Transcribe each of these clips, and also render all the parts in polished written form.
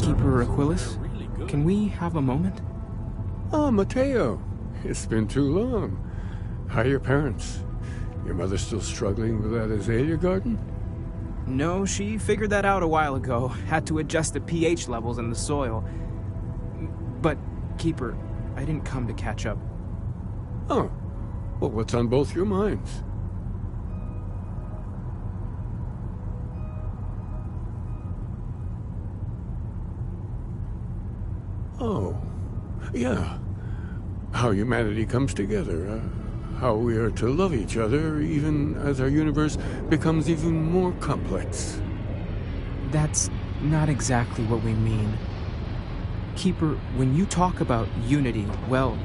Keeper Aquilus, can we have a moment? Oh, Mateo. It's been too long. How are your parents? Your mother still struggling with that azalea garden? No, she figured that out a while ago. Had to adjust the pH levels in the soil. But, Keeper, I didn't come to catch up. Oh. Well, what's on both your minds? Oh. Yeah. How humanity comes together. How we are to love each other, even as our universe becomes even more complex. That's not exactly what we mean. Keeper, when you talk about unity, well,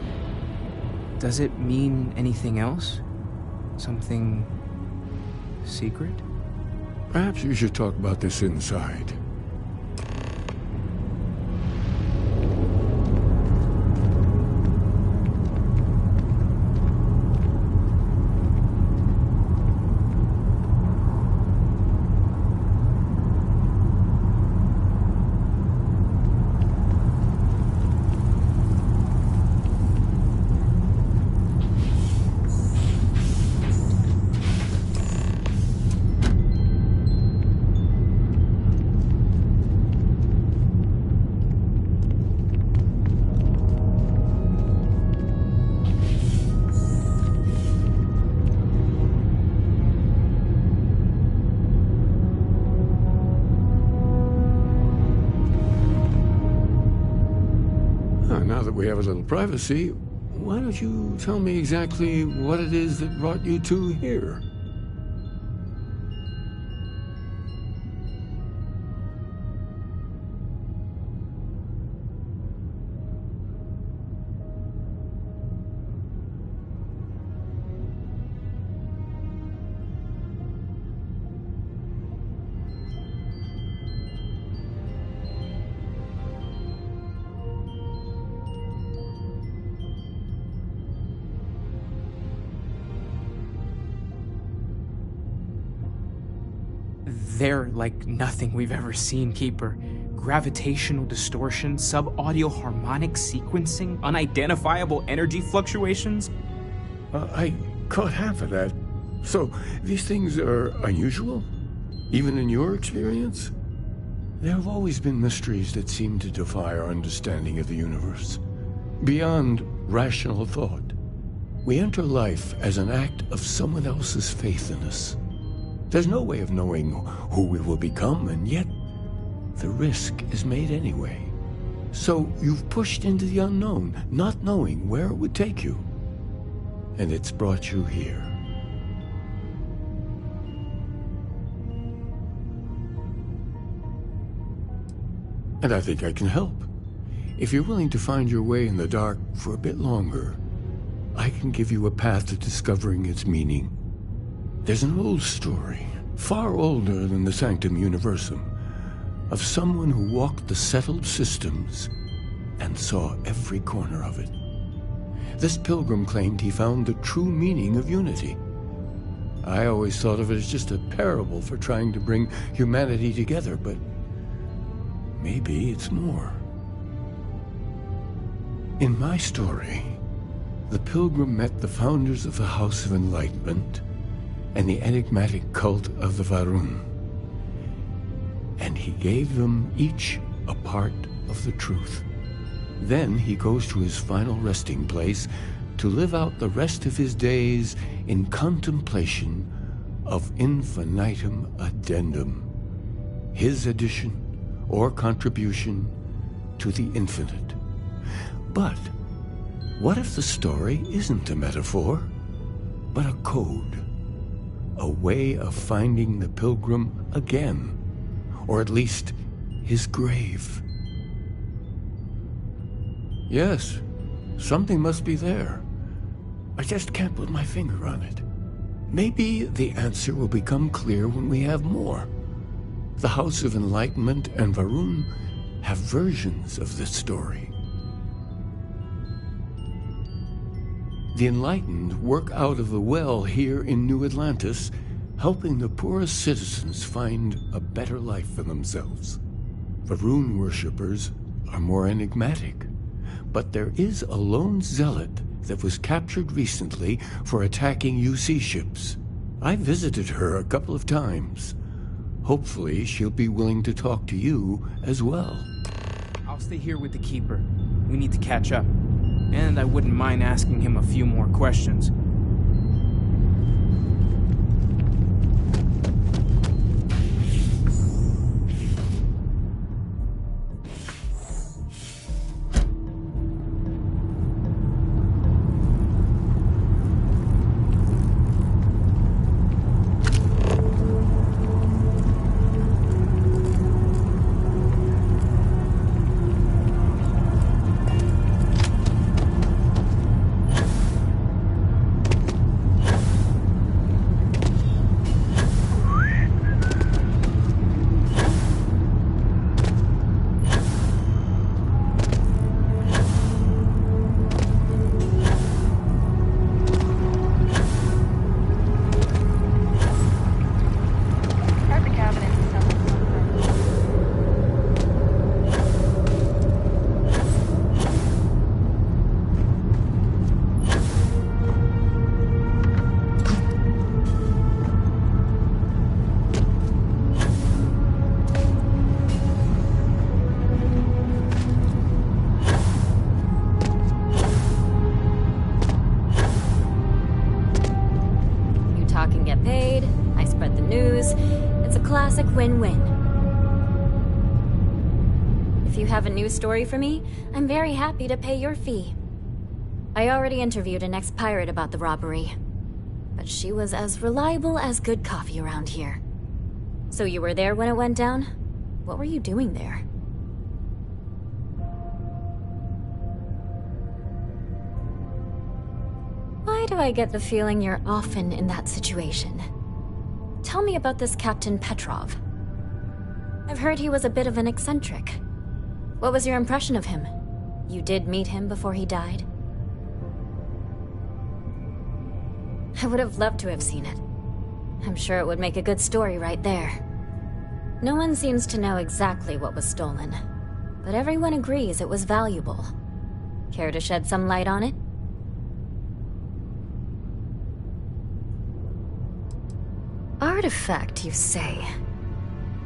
does it mean anything else? Something secret? Perhaps you should talk about this inside. Now that we have a little privacy, why don't you tell me exactly what it is that brought you two here? They're like nothing we've ever seen, Keeper. Gravitational distortion, sub-audio harmonic sequencing, unidentifiable energy fluctuations. I caught half of that. So, these things are unusual? Even in your experience? There have always been mysteries that seem to defy our understanding of the universe. Beyond rational thought. We enter life as an act of someone else's faith in us. There's no way of knowing who we will become, and yet the risk is made anyway. So you've pushed into the unknown, not knowing where it would take you. And it's brought you here. And I think I can help. If you're willing to find your way in the dark for a bit longer, I can give you a path to discovering its meaning. There's an old story, far older than the Sanctum Universum, of someone who walked the settled systems and saw every corner of it. This pilgrim claimed he found the true meaning of unity. I always thought of it as just a parable for trying to bring humanity together, but maybe it's more. In my story, the pilgrim met the founders of the House of Enlightenment and the enigmatic cult of the Varun. And he gave them each a part of the truth. Then he goes to his final resting place to live out the rest of his days in contemplation of infinitum addendum, his addition or contribution to the infinite. But what if the story isn't a metaphor, but a code? A way of finding the pilgrim again, or at least his grave. Yes, something must be there. I just can't put my finger on it. Maybe the answer will become clear when we have more. The House of Enlightenment and Varun have versions of this story. The enlightened work out of the well here in New Atlantis, helping the poorest citizens find a better life for themselves. Varun worshippers are more enigmatic. But there is a lone zealot that was captured recently for attacking UC ships. I visited her a couple of times. Hopefully, she'll be willing to talk to you as well. I'll stay here with the Keeper. We need to catch up. And I wouldn't mind asking him a few more questions. Win-win. If you have a news story for me, I'm very happy to pay your fee. I already interviewed an ex-pirate about the robbery, but she was as reliable as good coffee around here. So you were there when it went down? What were you doing there? Why do I get the feeling you're often in that situation? Tell me about this Captain Petrov. I've heard he was a bit of an eccentric. What was your impression of him? You did meet him before he died? I would have loved to have seen it. I'm sure it would make a good story right there. No one seems to know exactly what was stolen, but everyone agrees it was valuable. Care to shed some light on it? Artifact, you say?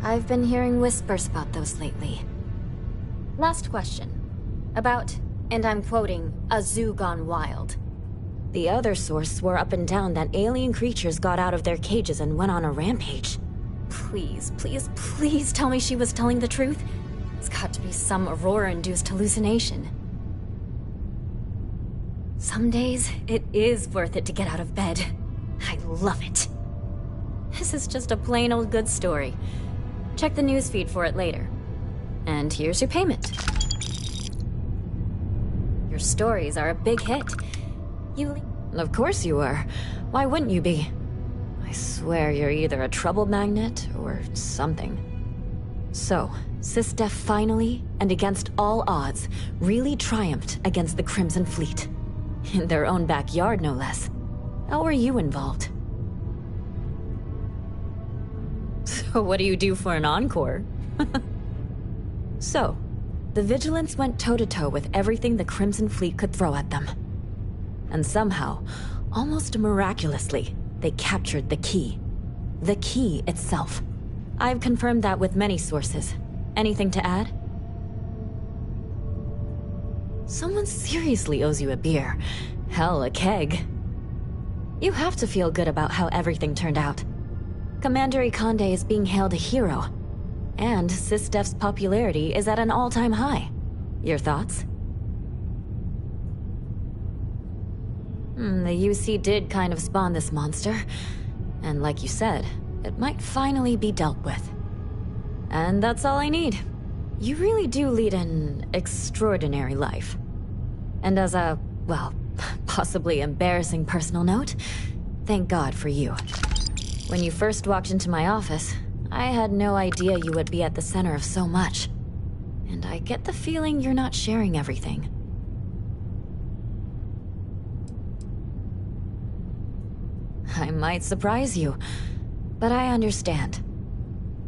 I've been hearing whispers about those lately. Last question. About, and I'm quoting, a zoo gone wild. The other source swore up and down that alien creatures got out of their cages and went on a rampage. Please, please, please tell me she was telling the truth. It's got to be some Aurora-induced hallucination. Some days, it is worth it to get out of bed. I love it. This is just a plain old good story. Check the newsfeed for it later. And here's your payment. Your stories are a big hit. Of course you are. Why wouldn't you be? I swear you're either a trouble magnet or something. So, SysDef finally, and against all odds, really triumphed against the Crimson Fleet. In their own backyard, no less. How were you involved? So what do you do for an encore? So, the Vigilants went toe-to-toe with everything the Crimson Fleet could throw at them. And somehow, almost miraculously, they captured the key. The key itself. I've confirmed that with many sources. Anything to add? Someone seriously owes you a beer. Hell, a keg. You have to feel good about how everything turned out. Commander Ikande is being hailed a hero. And SysDef's popularity is at an all-time high. Your thoughts? The UC did kind of spawn this monster. And like you said, it might finally be dealt with. And that's all I need. You really do lead an extraordinary life. And as a, well, possibly embarrassing personal note, thank God for you. When you first walked into my office, I had no idea you would be at the center of so much. And I get the feeling you're not sharing everything. I might surprise you, but I understand.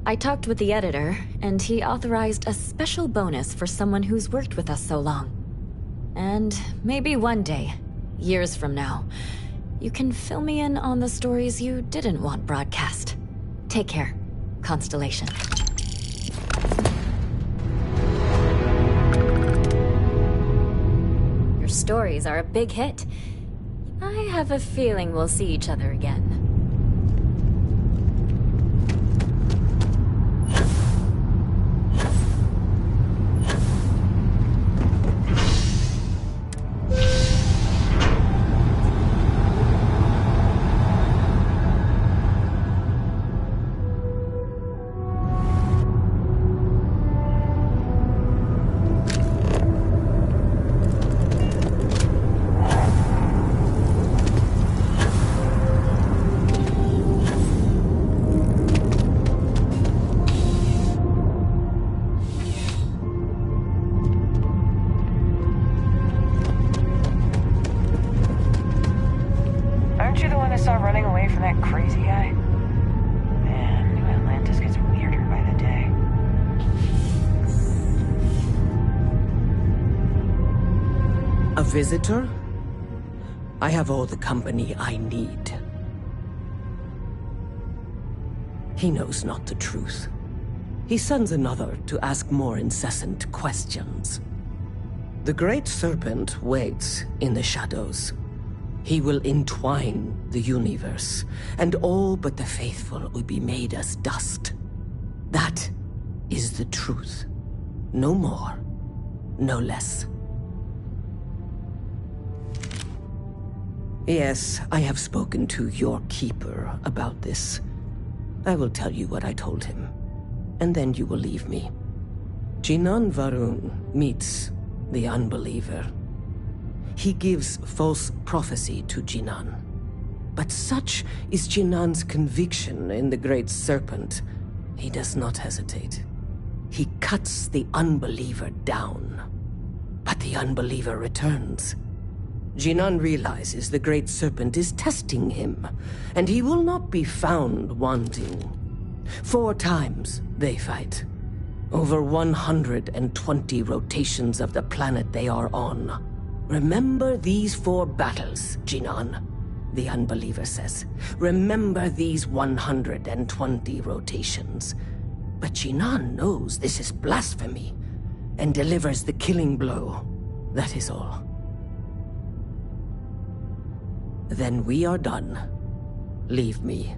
I talked with the editor, and he authorized a special bonus for someone who's worked with us so long. And maybe one day, years from now, you can fill me in on the stories you didn't want broadcast. Take care, Constellation. Your stories are a big hit. I have a feeling we'll see each other again. Visitor? I have all the company I need. He knows not the truth. He sends another to ask more incessant questions. The Great Serpent waits in the shadows. He will entwine the universe, and all but the faithful will be made as dust. That is the truth. No more, no less. Yes, I have spoken to your keeper about this. I will tell you what I told him, and then you will leave me. Jinan Varun meets the unbeliever. He gives false prophecy to Jinan. But such is Jinan's conviction in the Great Serpent, he does not hesitate. He cuts the unbeliever down. But the unbeliever returns. Jinan realizes the Great Serpent is testing him, and he will not be found wanting. 4 times they fight. Over 120 rotations of the planet they are on. Remember these 4 battles, Jinan, the unbeliever says. Remember these 120 rotations. But Jinan knows this is blasphemy, and delivers the killing blow. That is all. Then we are done. Leave me.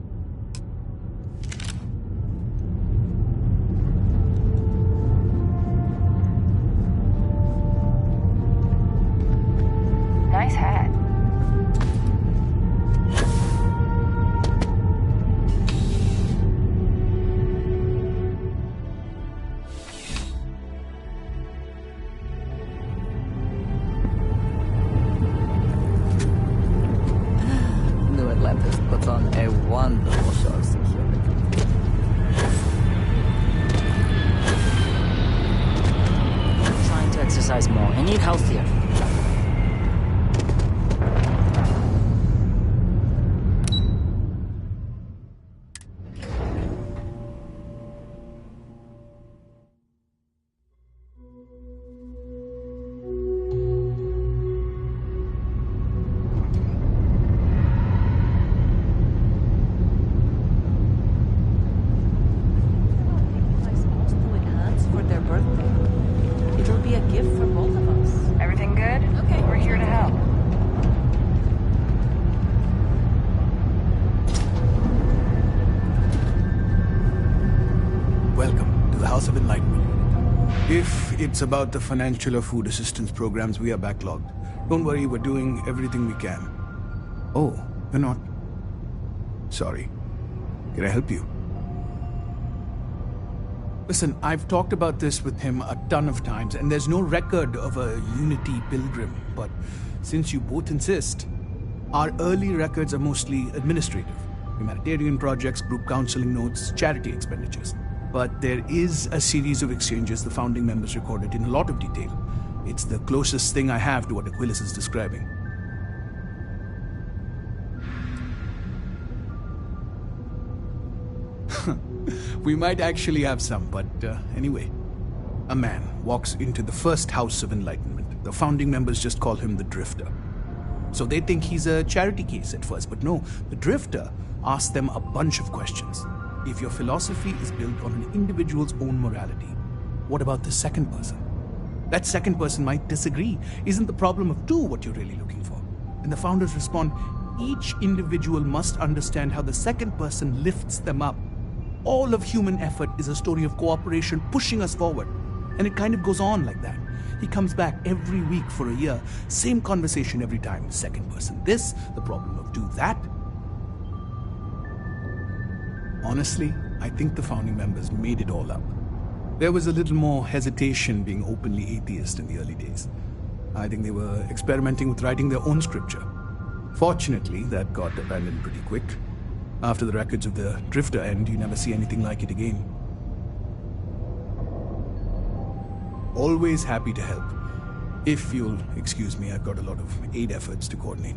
Nice hat. Puts on a wonderful show of security. I'm trying to exercise more. I need healthier. It's about the financial or food assistance programs we are backlogged. Don't worry, we're doing everything we can. Oh, you're not? Sorry. Can I help you? Listen, I've talked about this with him a ton of times, and there's no record of a Unity pilgrim. But since you both insist, our early records are mostly administrative. Humanitarian projects, group counseling notes, charity expenditures. But there is a series of exchanges the founding members recorded in a lot of detail. It's the closest thing I have to what Aquilas is describing. We might actually have some, but anyway. A man walks into the first House of Enlightenment. The founding members just call him the Drifter. So they think he's a charity case at first, but no, the Drifter asks them a bunch of questions. If your philosophy is built on an individual's own morality, what about the second person? That second person might disagree. Isn't the problem of two what you're really looking for? And the founders respond, each individual must understand how the second person lifts them up. All of human effort is a story of cooperation pushing us forward. And it kind of goes on like that. He comes back every week for a year. Same conversation every time. Second person this, the problem of two that. Honestly, I think the founding members made it all up. There was a little more hesitation being openly atheist in the early days. I think they were experimenting with writing their own scripture. Fortunately, that got abandoned pretty quick. After the records of the Drifter end, you never see anything like it again. Always happy to help. If you'll excuse me, I've got a lot of aid efforts to coordinate.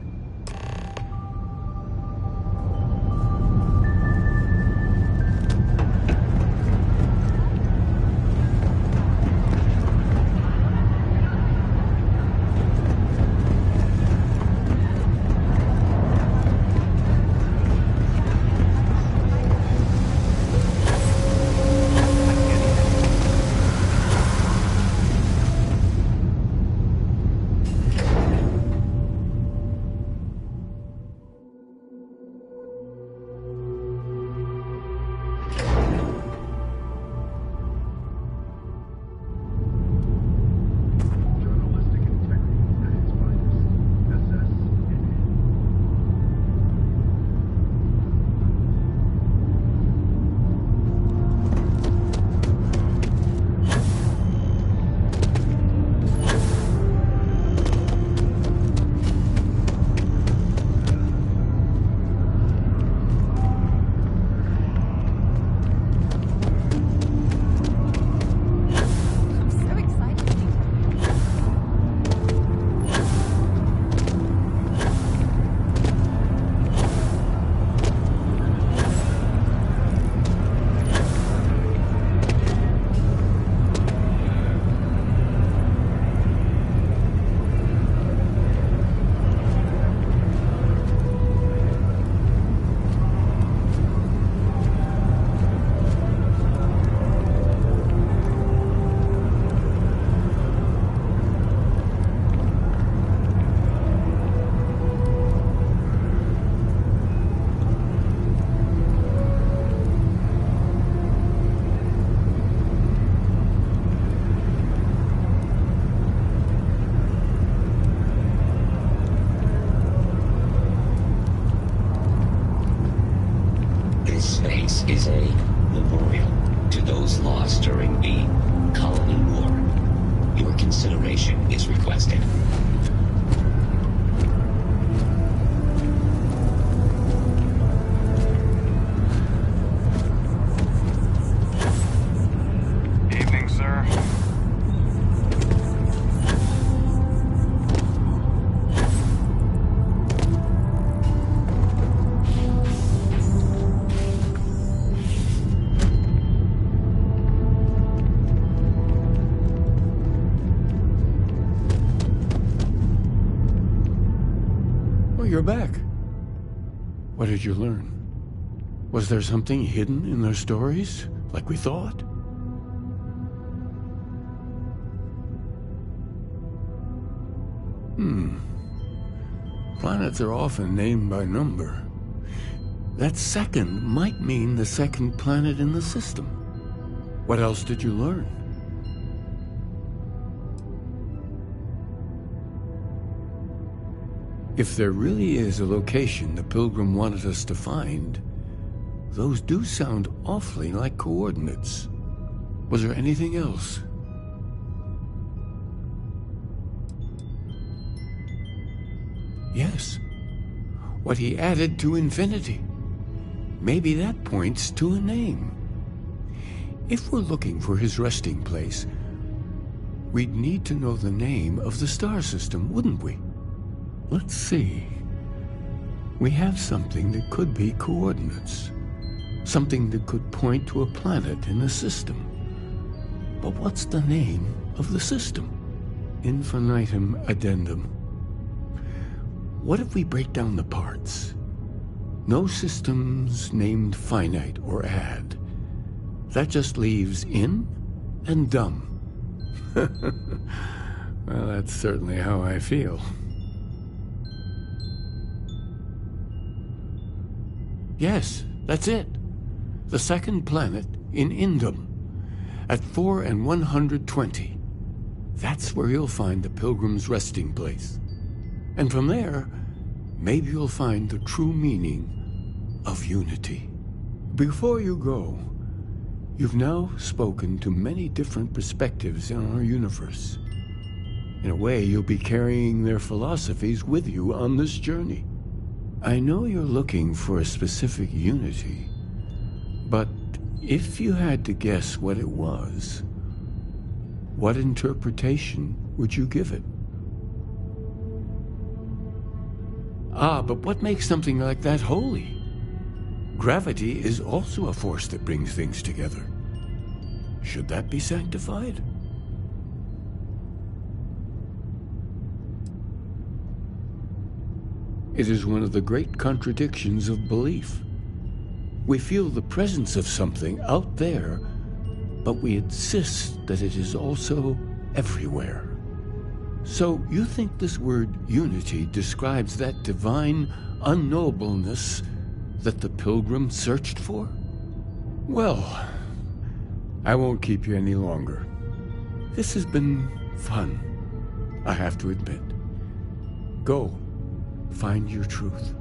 Is a memorial to those lost during the Colony War. Your consideration is requested. Evening, sir. You're back. What did you learn? Was there something hidden in their stories, like we thought? Planets are often named by number. That second might mean the second planet in the system. What else did you learn? If there really is a location the Pilgrim wanted us to find, those do sound awfully like coordinates. Was there anything else? Yes. What he added to infinity. Maybe that points to a name. If we're looking for his resting place, we'd need to know the name of the star system, wouldn't we? Let's see. We have something that could be coordinates. Something that could point to a planet in the system. But what's the name of the system? Infinitum addendum. What if we break down the parts? No systems named finite or add. That just leaves in and dumb. Well, that's certainly how I feel. Yes, that's it. The second planet in Indum, at 4 and 120. That's where you'll find the Pilgrim's resting place. And from there, maybe you'll find the true meaning of unity. Before you go, you've now spoken to many different perspectives in our universe. In a way, you'll be carrying their philosophies with you on this journey. I know you're looking for a specific unity, but if you had to guess what it was, what interpretation would you give it? Ah, but what makes something like that holy? Gravity is also a force that brings things together. Should that be sanctified? It is one of the great contradictions of belief. We feel the presence of something out there, but we insist that it is also everywhere. So you think this word unity describes that divine unknowableness that the Pilgrim searched for? Well, I won't keep you any longer. This has been fun, I have to admit. Go, find your truth.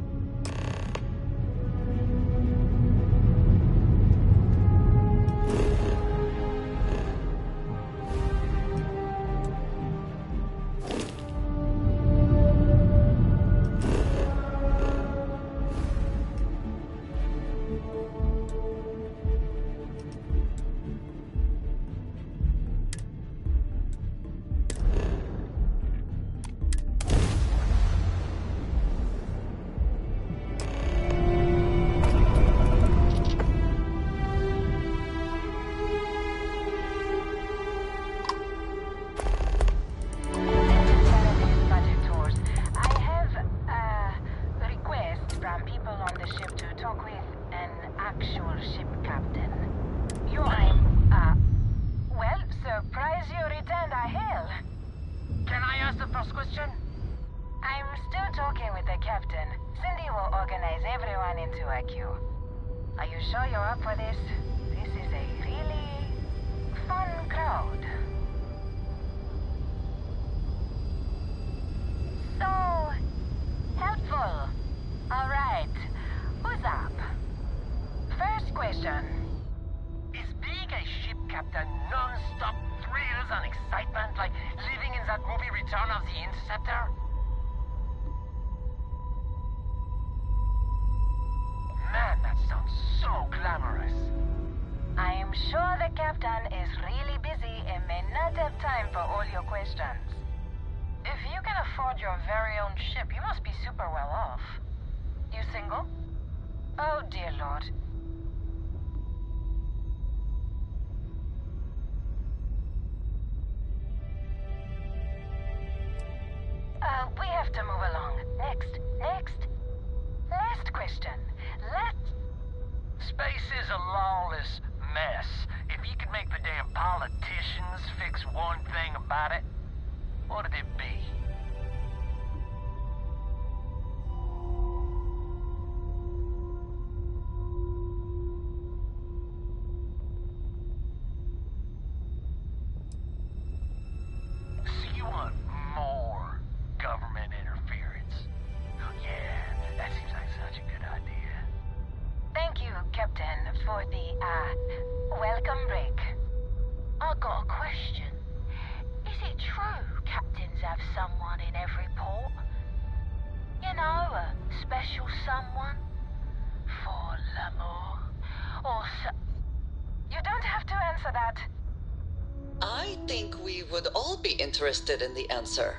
I think we would all be interested in the answer,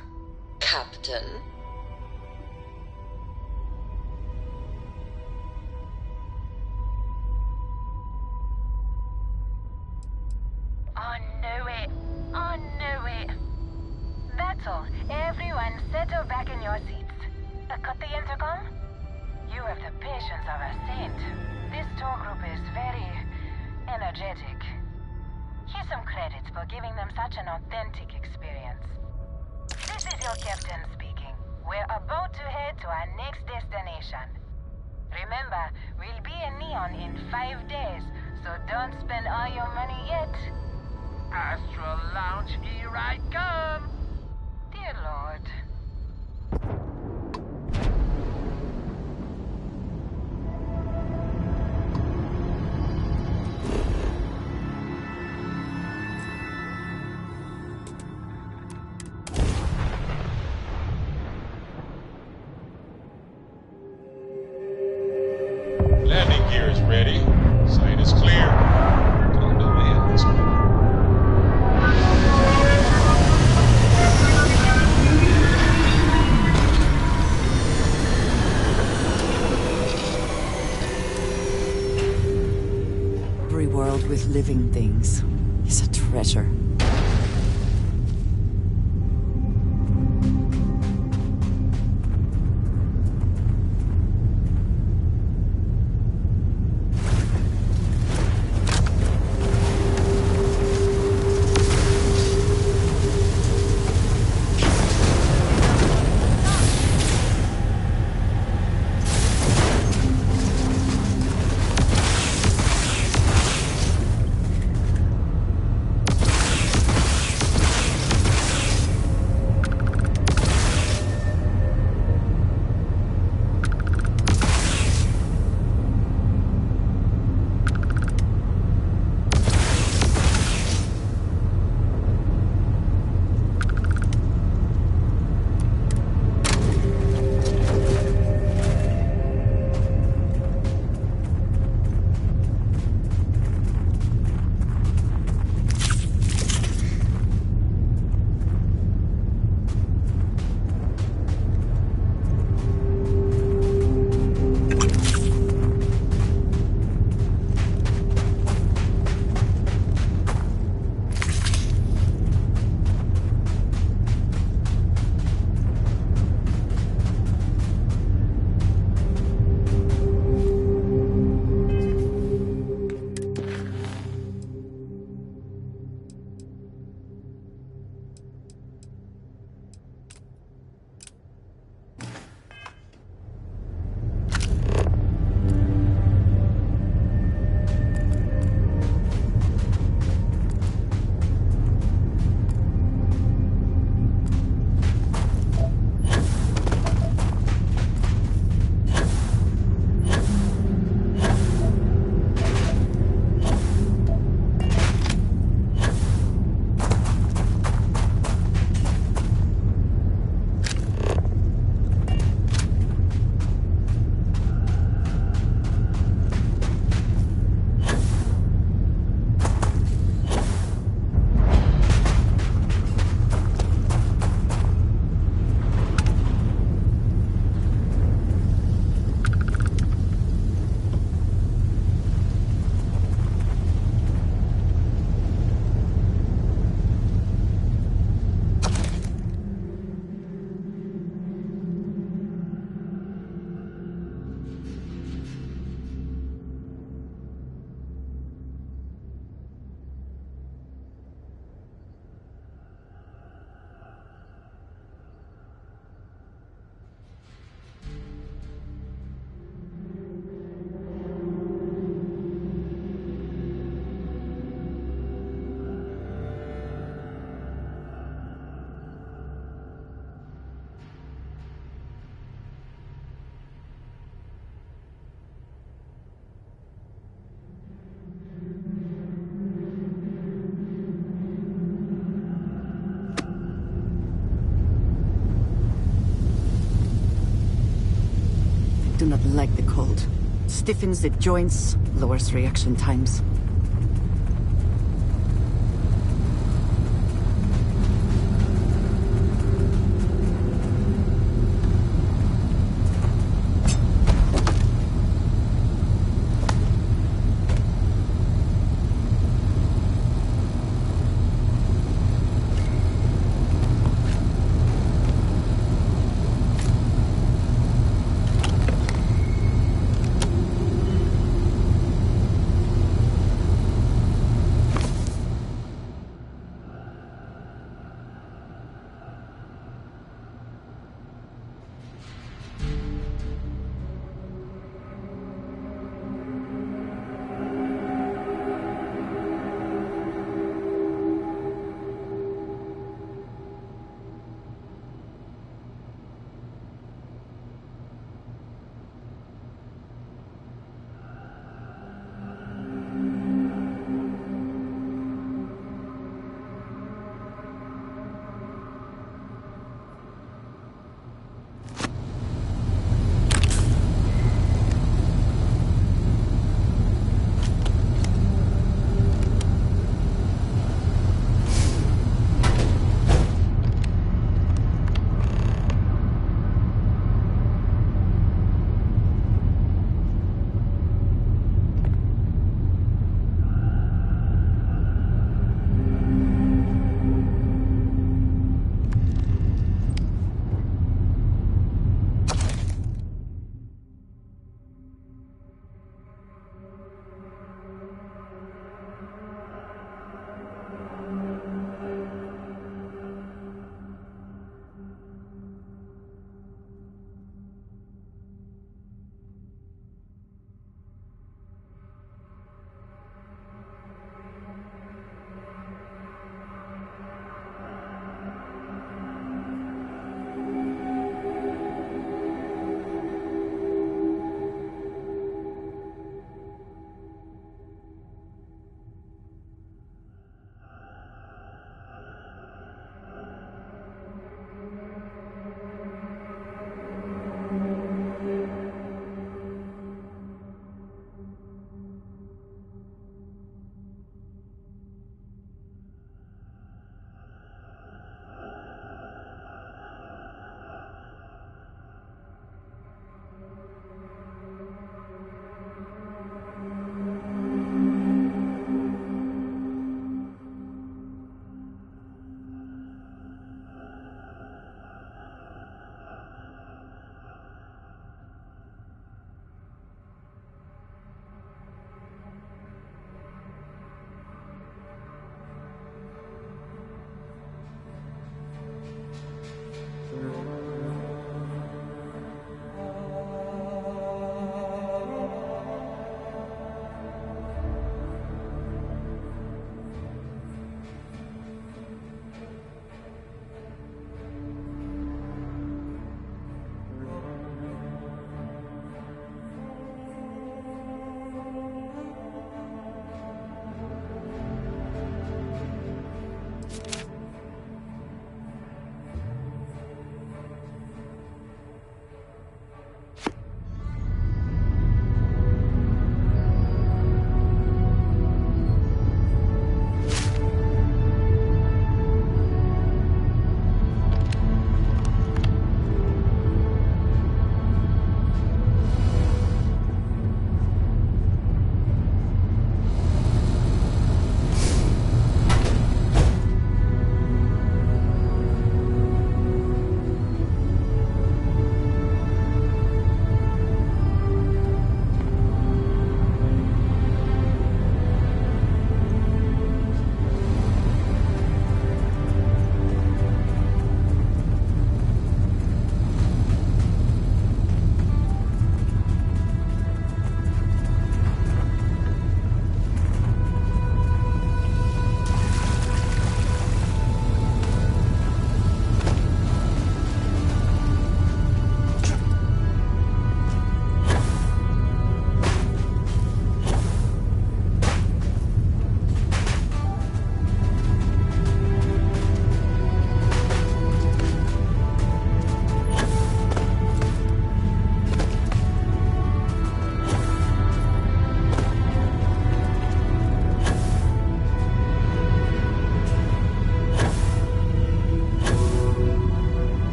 Captain. Settle back in your seats. Cut the intercom? You have the patience of a saint. This tour group is very energetic. Here's some credits for giving them such an authentic experience. This is your captain speaking. We're about to head to our next destination. Remember, we'll be in Neon in 5 days, so don't spend all your money yet. Astral Lounge, here I come! Dear Lord. Landing gear is ready. Site is clear. Time to land this one. Every world with living things is a treasure. Do not like the cold. Stiffens the joints, lowers reaction times.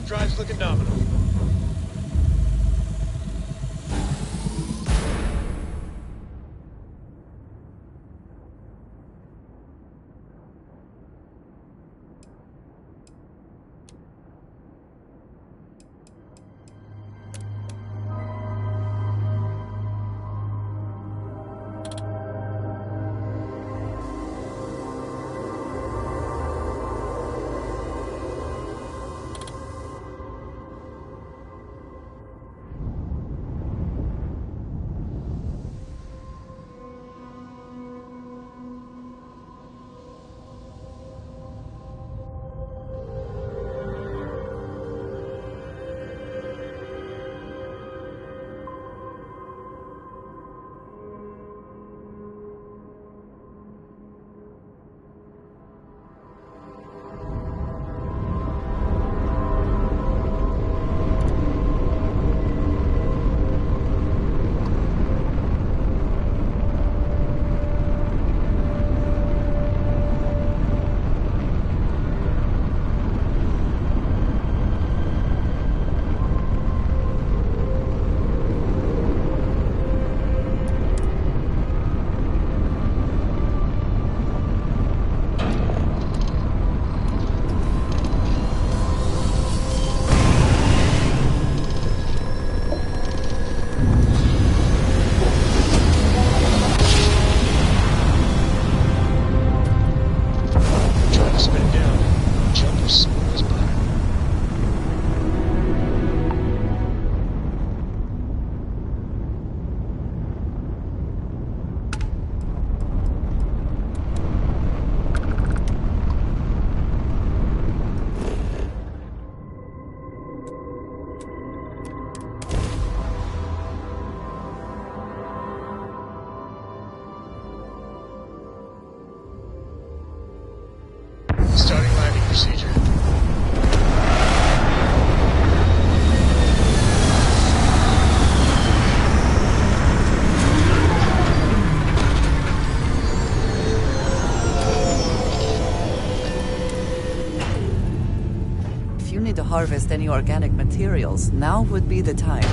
Warp drive's looking nominal. Starting landing procedure. If you need to harvest any organic materials, now would be the time.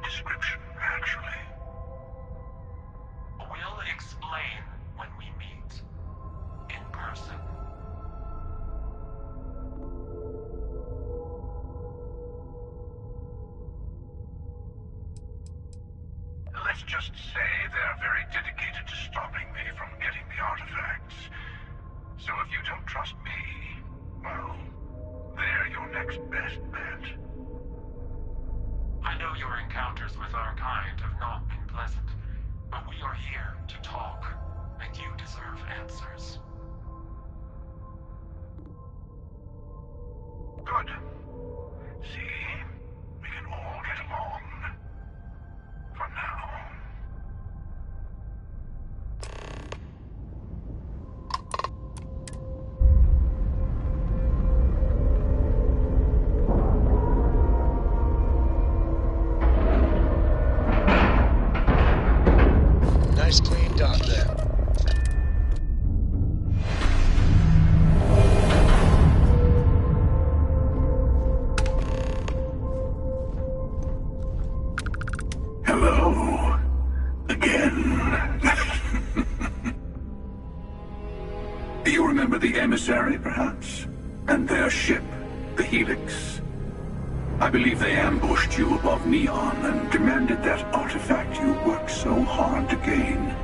Description, actually. We'll explain when we meet. In person. Let's just say they're very dedicated to stopping me from getting the artifacts. So if you don't trust me, well, they're your next best bet. I know your encounters with our kind have not been pleasant, but we are here to talk, and you deserve answers. Good. See? We can all get along. For now. Nice clean dot there. Hello. Again. Do you remember the emissary, perhaps? And their ship, the Helix? I believe they ambushed you above Neon and demanded that artifact you worked so hard to gain.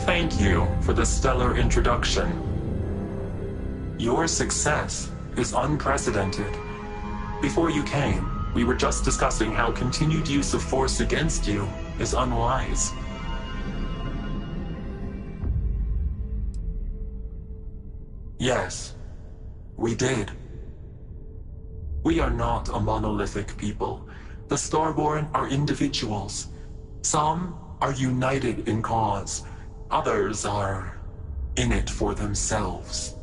Thank you for the stellar introduction. Your success is unprecedented. Before you came, we were just discussing how continued use of force against you is unwise. Yes, we did. We are not a monolithic people. The Starborn are individuals. Some are united in cause. Others are in it for themselves.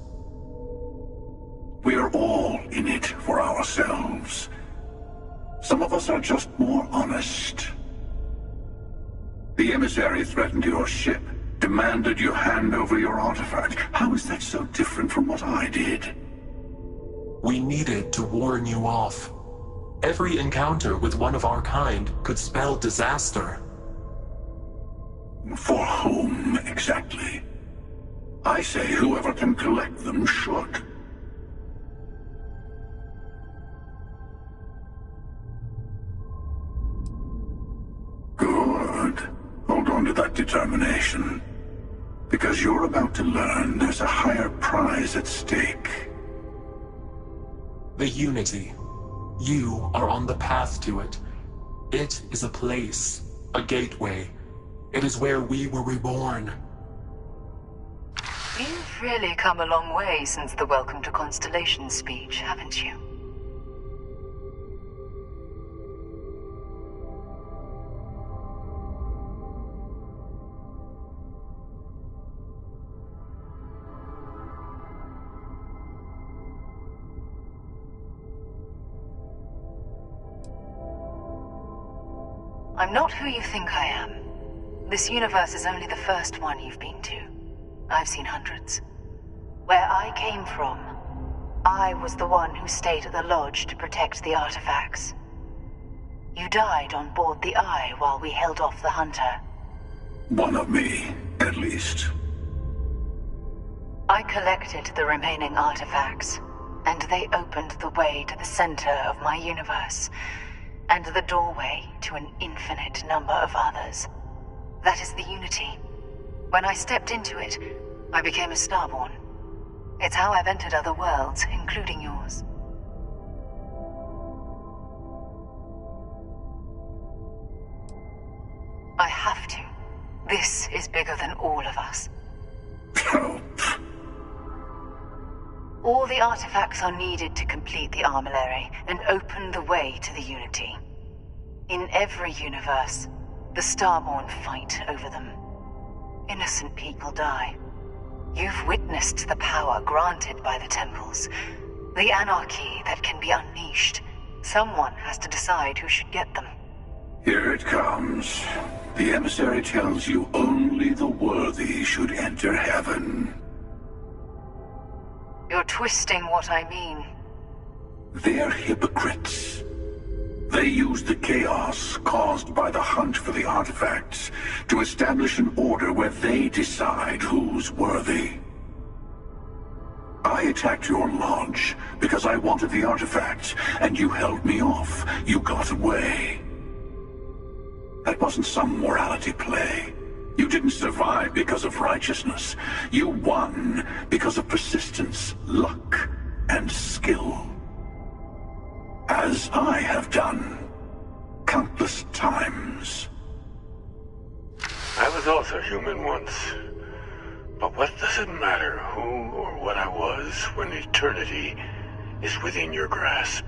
We are all in it for ourselves. Some of us are just more honest. The emissary threatened your ship, demanded you hand over your artifact. How is that so different from what I did? We needed to warn you off. Every encounter with one of our kind could spell disaster. For whom, exactly? I say whoever can collect them should. Good. Hold on to that determination. Because you're about to learn there's a higher prize at stake. The Unity. You are on the path to it. It is a place, a gateway. It is where we were reborn. You've really come a long way since the Welcome to Constellation speech, haven't you? I'm not who you think I am. This universe is only the first one you've been to. I've seen hundreds. Where I came from, I was the one who stayed at the lodge to protect the artifacts. You died on board the Eye while we held off the Hunter. One of me, at least. I collected the remaining artifacts, and they opened the way to the center of my universe, and the doorway to an infinite number of others. That is the Unity. When I stepped into it, I became a Starborn. It's how I've entered other worlds, including yours. I have to. This is bigger than all of us. All the artifacts are needed to complete the armillary and open the way to the Unity. In every universe, the Starborn fight over them. Innocent people die. You've witnessed the power granted by the temples, the anarchy that can be unleashed. Someone has to decide who should get them. Here it comes. The emissary tells you only the worthy should enter heaven. You're twisting what I mean. They're hypocrites. They use the chaos caused by the hunt for the artifacts to establish an order where they decide who's worthy. I attacked your lodge because I wanted the artifacts, and you held me off. You got away. That wasn't some morality play. You didn't survive because of righteousness. You won because of persistence, luck, and skill. As I have done, countless times. I was also human once. But what does it matter who or what I was when eternity is within your grasp?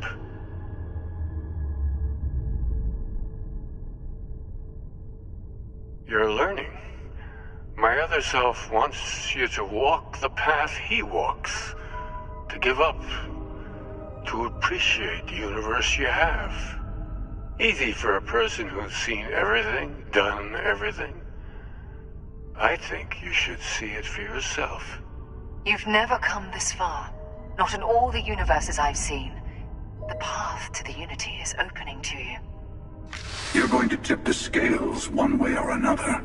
You're learning. My other self wants you to walk the path he walks. To give up. To appreciate the universe you have. Easy for a person who's seen everything, done everything. I think you should see it for yourself. You've never come this far. Not in all the universes I've seen. The path to the Unity is opening to you. You're going to tip the scales one way or another.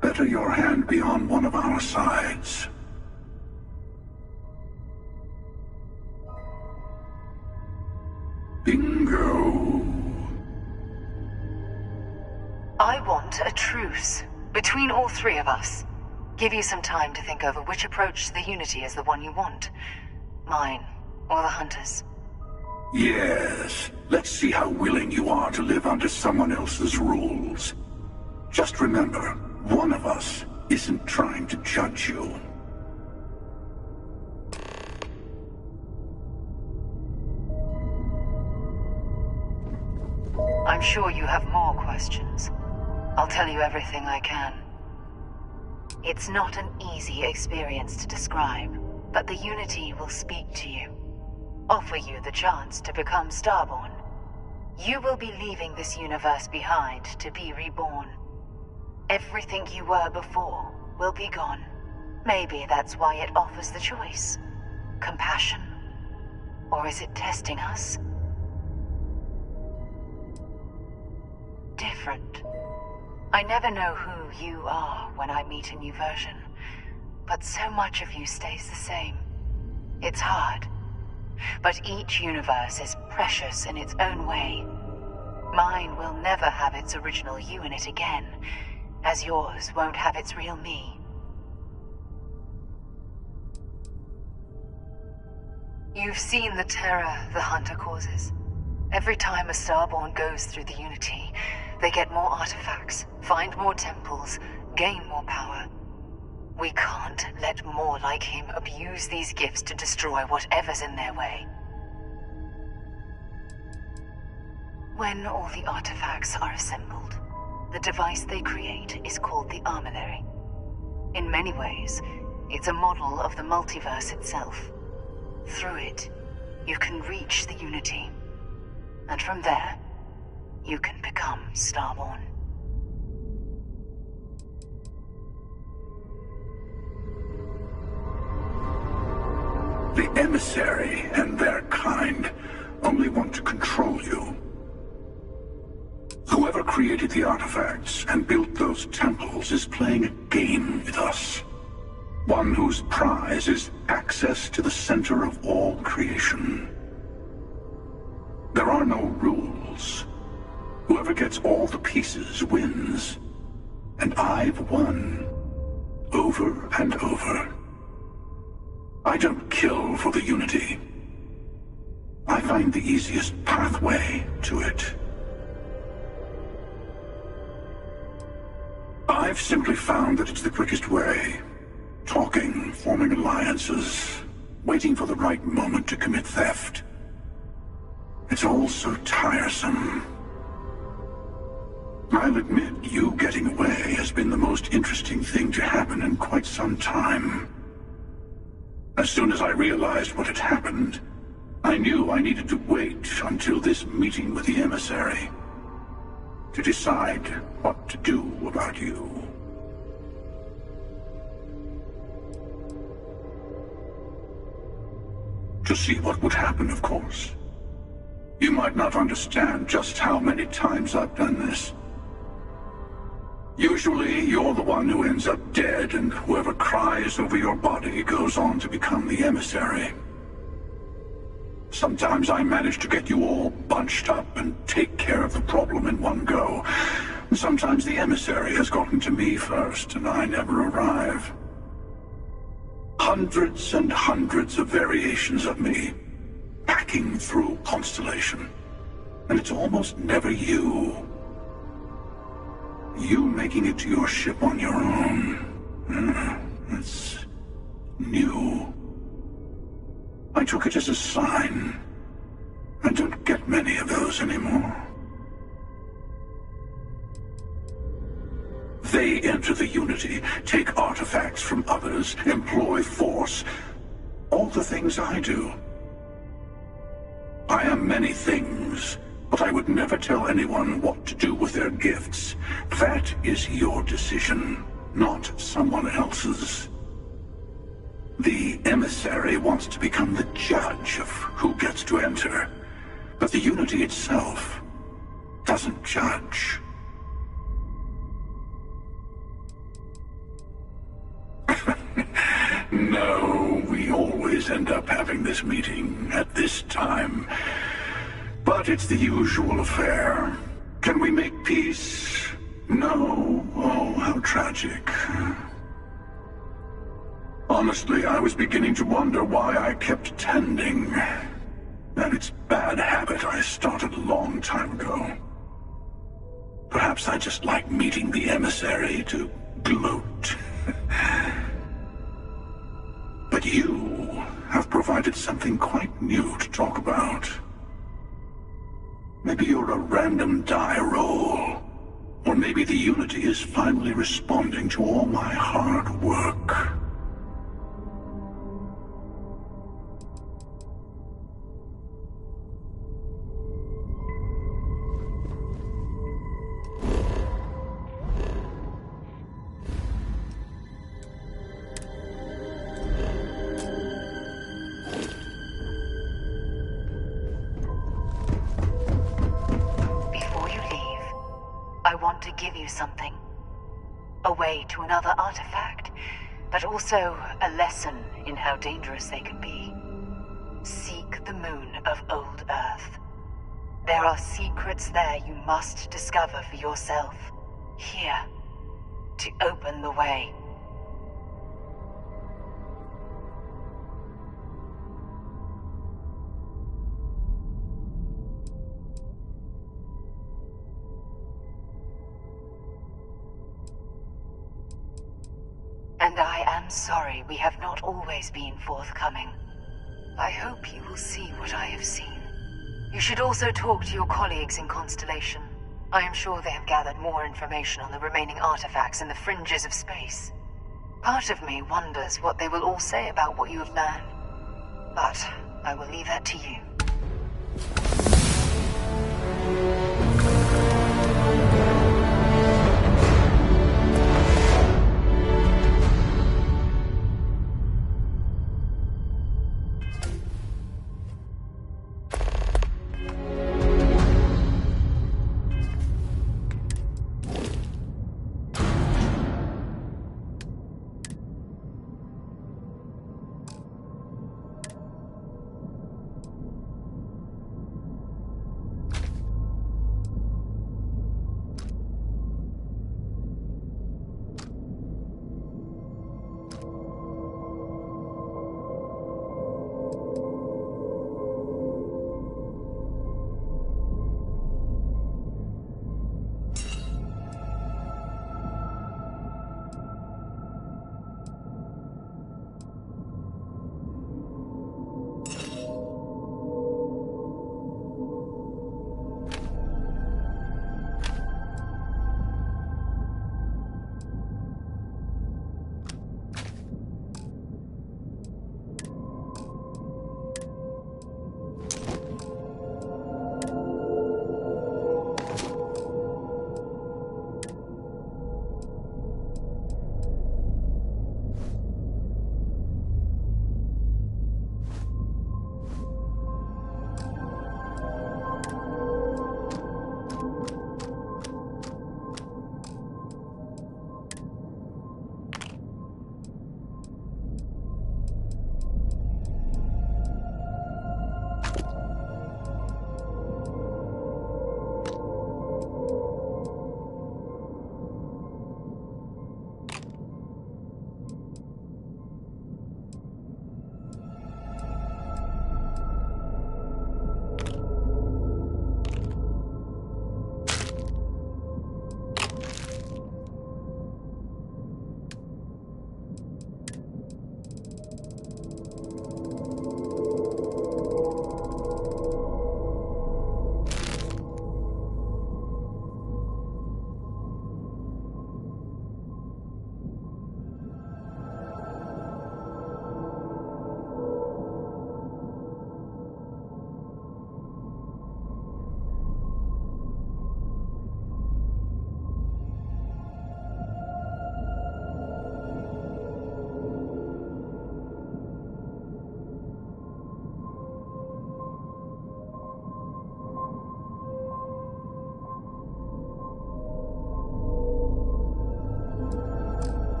Better your hand be on one of our sides. Bingo. I want a truce between all three of us. Give you some time to think over which approach to the Unity is the one you want. Mine, or the Hunter's. Yes. Let's see how willing you are to live under someone else's rules. Just remember, one of us isn't trying to judge you. I'm sure you have more questions. I'll tell you everything I can. It's not an easy experience to describe, but the Unity will speak to you. Offer you the chance to become Starborn. You will be leaving this universe behind to be reborn. Everything you were before will be gone. Maybe that's why it offers the choice. Compassion? Or is it testing us? Different. I never know who you are when I meet a new version, but so much of you stays the same. It's hard. But each universe is precious in its own way. Mine will never have its original you in it again, as yours won't have its real me. You've seen the terror the Hunter causes. Every time a Starborn goes through the Unity, they get more artifacts, find more temples, gain more power. We can't let more like him abuse these gifts to destroy whatever's in their way. When all the artifacts are assembled, the device they create is called the Armillary. In many ways, it's a model of the multiverse itself. Through it, you can reach the Unity. And from there, you can become Starborn. The emissary and their kind only want to control you. Whoever created the artifacts and built those temples is playing a game with us. One whose prize is access to the center of all creation. There are no rules. Whoever gets all the pieces wins. And I've won. Over and over. I don't kill for the Unity. I find the easiest pathway to it. I've simply found that it's the quickest way. Talking, forming alliances, waiting for the right moment to commit theft. It's all so tiresome. I'll admit, you getting away has been the most interesting thing to happen in quite some time. As soon as I realized what had happened, I knew I needed to wait until this meeting with the emissary to decide what to do about you. To see what would happen, of course. You might not understand just how many times I've done this. Usually, you're the one who ends up dead, and whoever cries over your body goes on to become the emissary. Sometimes I manage to get you all bunched up and take care of the problem in one go. And sometimes the emissary has gotten to me first, and I never arrive. Hundreds and hundreds of variations of me, packing through Constellation. And it's almost never you. You making it to your ship on your own. That's new. I took it as a sign. I don't get many of those anymore. They enter the Unity, take artifacts from others, employ force. All the things I do. I am many things, but I would never tell anyone what to do with their gifts. That is your decision, not someone else's. The emissary wants to become the judge of who gets to enter, but the Unity itself doesn't judge. No, we always end up having this meeting at this time. But it's the usual affair. Can we make peace? No. Oh, how tragic. Honestly, I was beginning to wonder why I kept attending. And it's bad habit I started a long time ago. Perhaps I just like meeting the emissary to gloat. But you have provided something quite new to talk about. Maybe you're a random die roll. Or maybe the Unity is finally responding to all my hard work. give you something. A way to another artifact, but also a lesson in how dangerous they can be. Seek the moon of Old Earth. There are secrets there you must discover for yourself. Here, to open the way. And I am sorry we have not always been forthcoming. I hope you will see what I have seen. You should also talk to your colleagues in Constellation. I am sure they have gathered more information on the remaining artifacts in the fringes of space. Part of me wonders what they will all say about what you have learned. But I will leave that to you.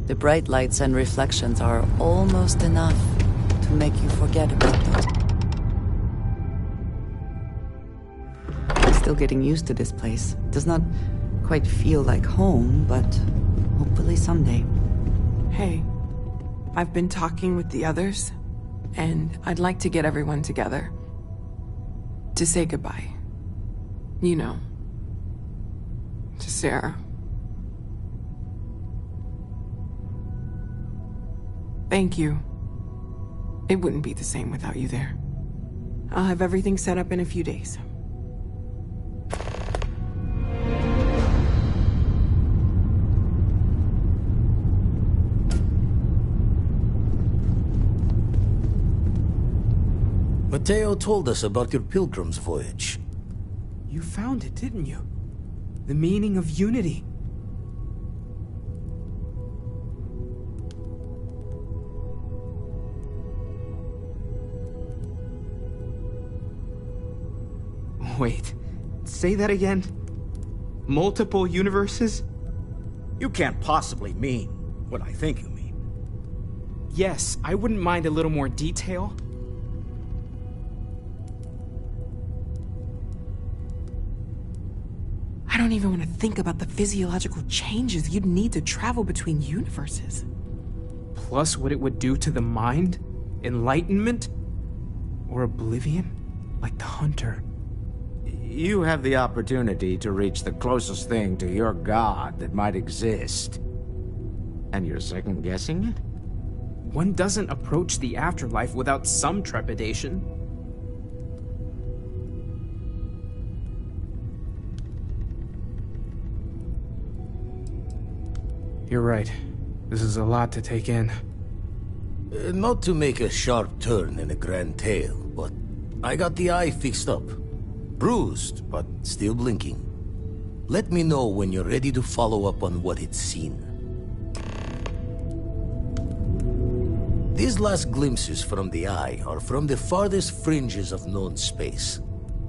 The bright lights and reflections are almost enough to make you forget about those. I'm still getting used to this place. Does not quite feel like home, but hopefully someday. Hey, I've been talking with the others, and I'd like to get everyone together. To say goodbye. You know. To Sarah. Thank you. It wouldn't be the same without you there. I'll have everything set up in a few days. Mateo told us about your pilgrim's voyage. You found it, didn't you? The meaning of unity. Wait, say that again? Multiple universes? You can't possibly mean what I think you mean. Yes, I wouldn't mind a little more detail. I don't even want to think about the physiological changes you'd need to travel between universes. Plus what it would do to the mind? Enlightenment? Or oblivion? Like the Hunter. You have the opportunity to reach the closest thing to your god that might exist. And you're second-guessing it? One doesn't approach the afterlife without some trepidation. You're right. This is a lot to take in. Not to make a sharp turn in a grand tale, but I got the eye fixed up. Bruised, but still blinking. Let me know when you're ready to follow up on what it's seen. These last glimpses from the eye are from the farthest fringes of known space.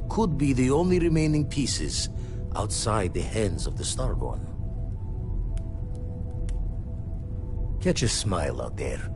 Could be the only remaining pieces outside the hands of the Starborn. Catch a smile out there.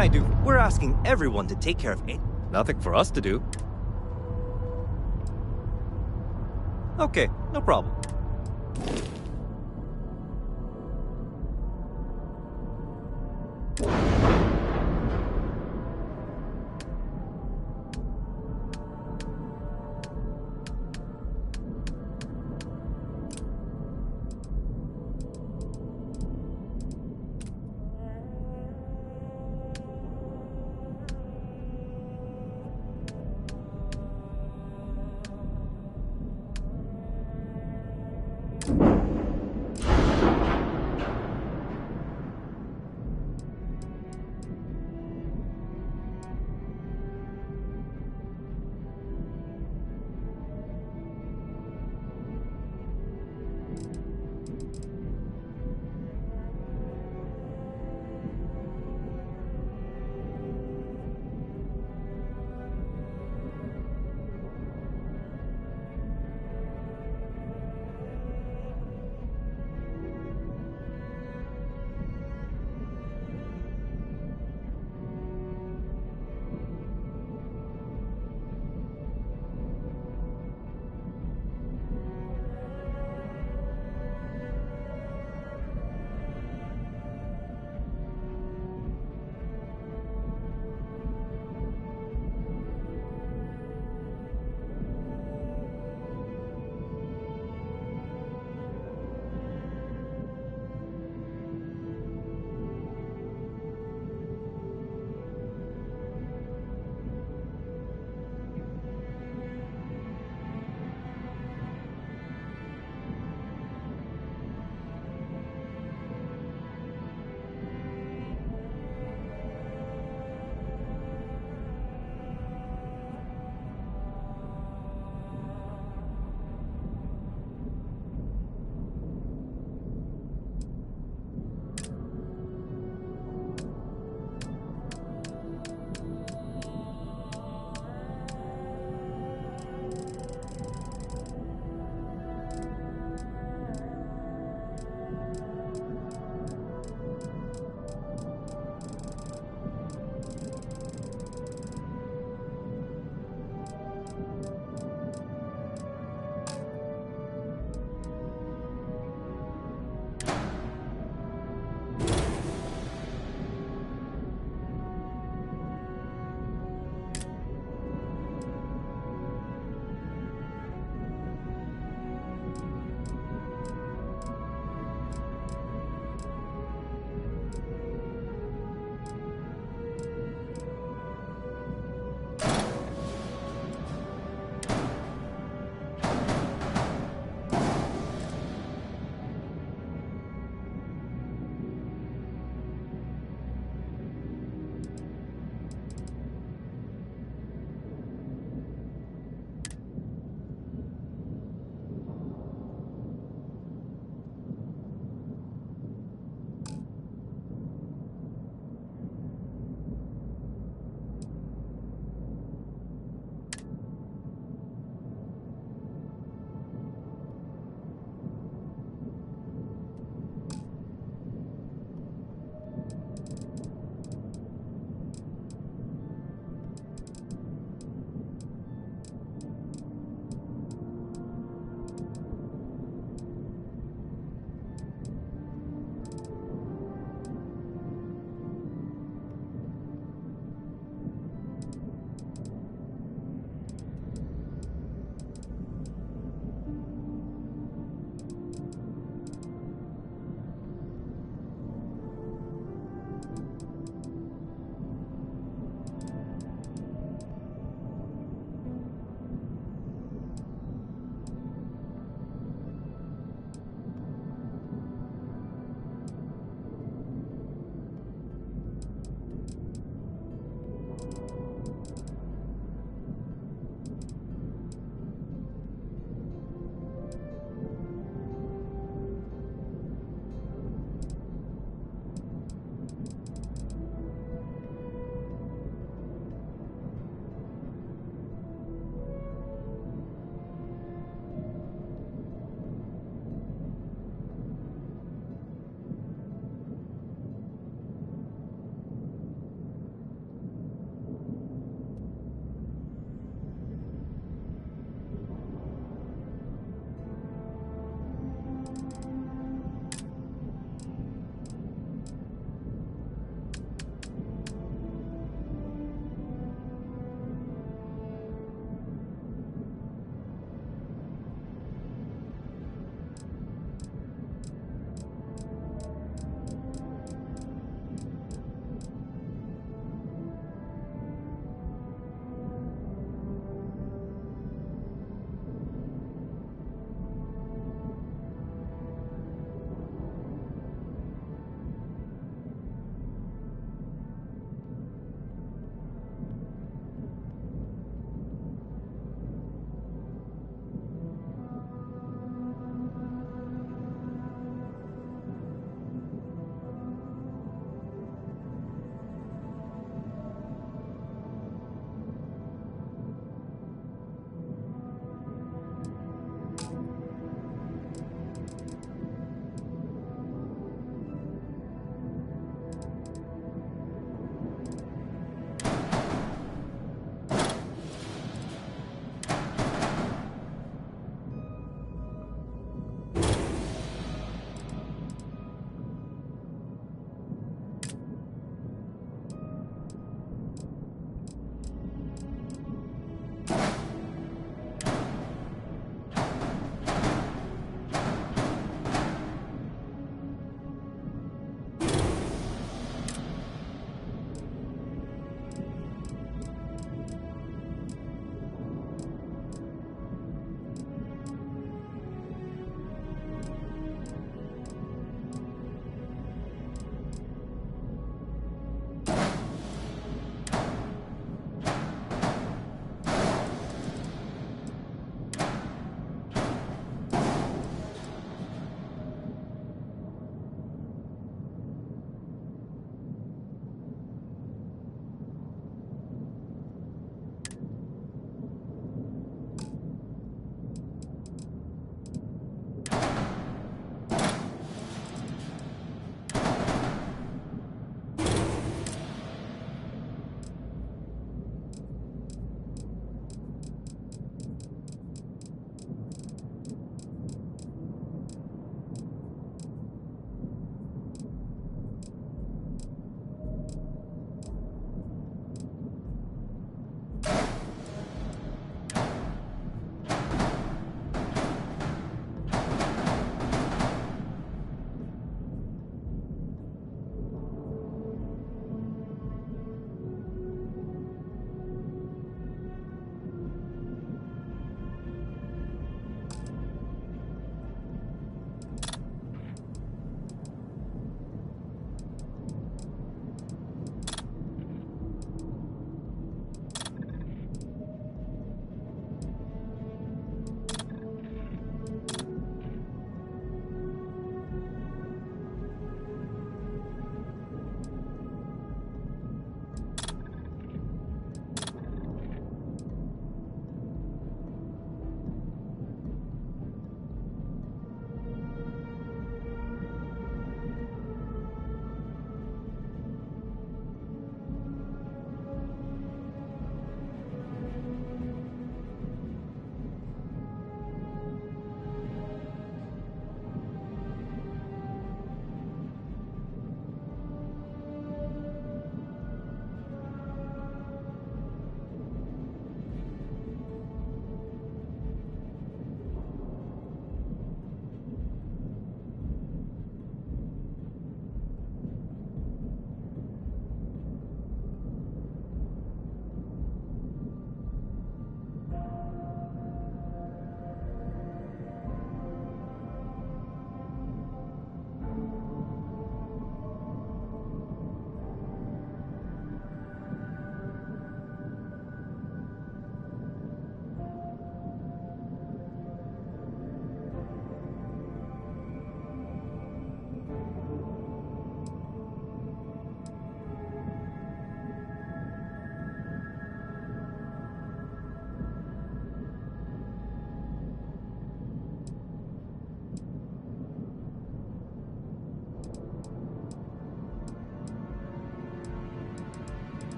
can I do? We're asking everyone to take care of it. Nothing for us to do. Okay, no problem.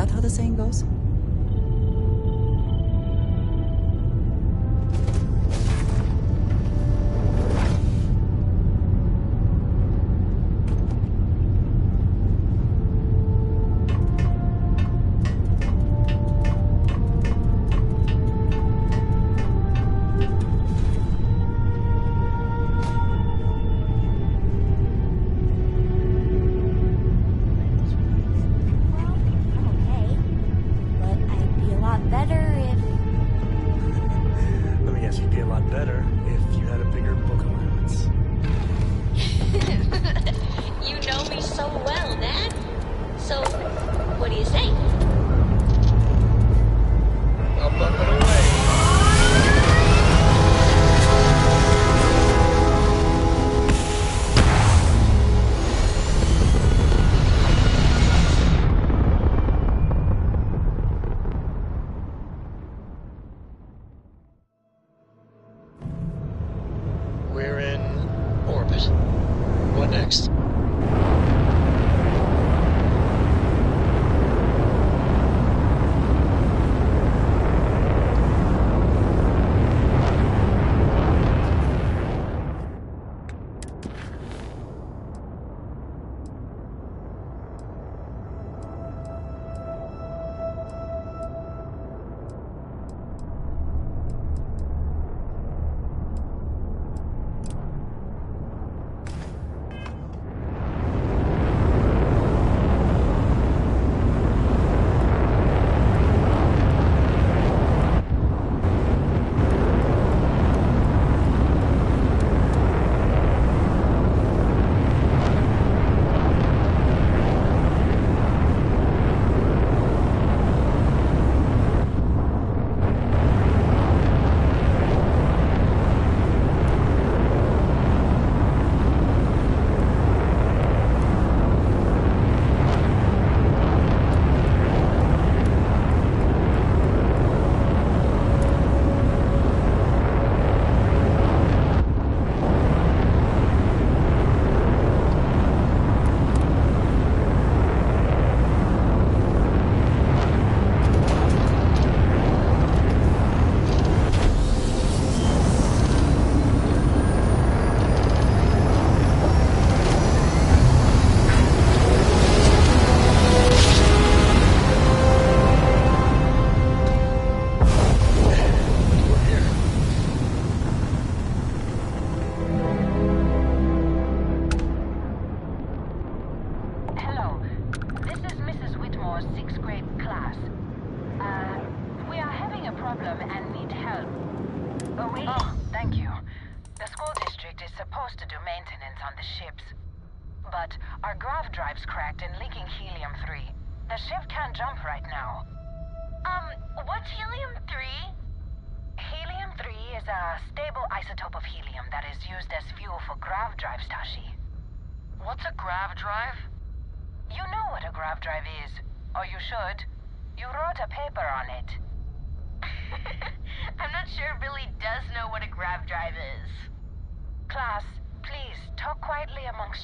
that how the saying goes?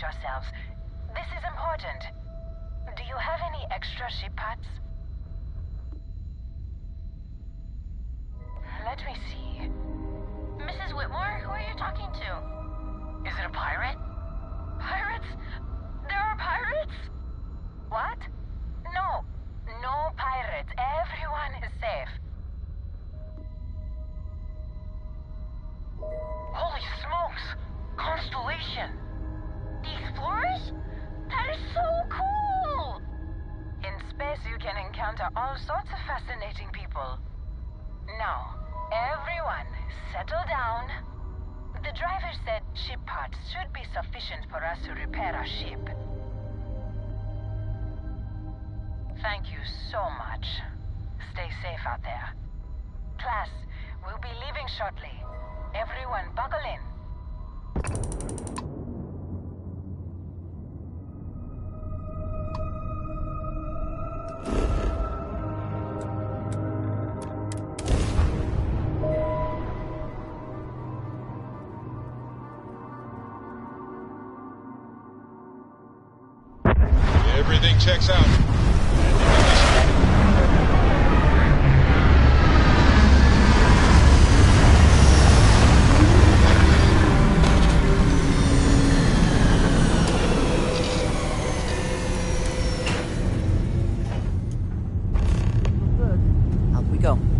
Yourselves. This is important. Do you have any extra ship parts? Let me see. Mrs. Whitmore, who are you talking to? Is it a pirate? Pirates? There are pirates? What? No. No pirates. Everyone is safe. Holy smokes! Constellation! The Explorers? That is so cool! In space, you can encounter all sorts of fascinating people. Now, everyone, settle down. The driver said ship parts should be sufficient for us to repair our ship. Thank you so much. Stay safe out there. Class, we'll be leaving shortly. Everyone, buckle in. Everything checks out. we go.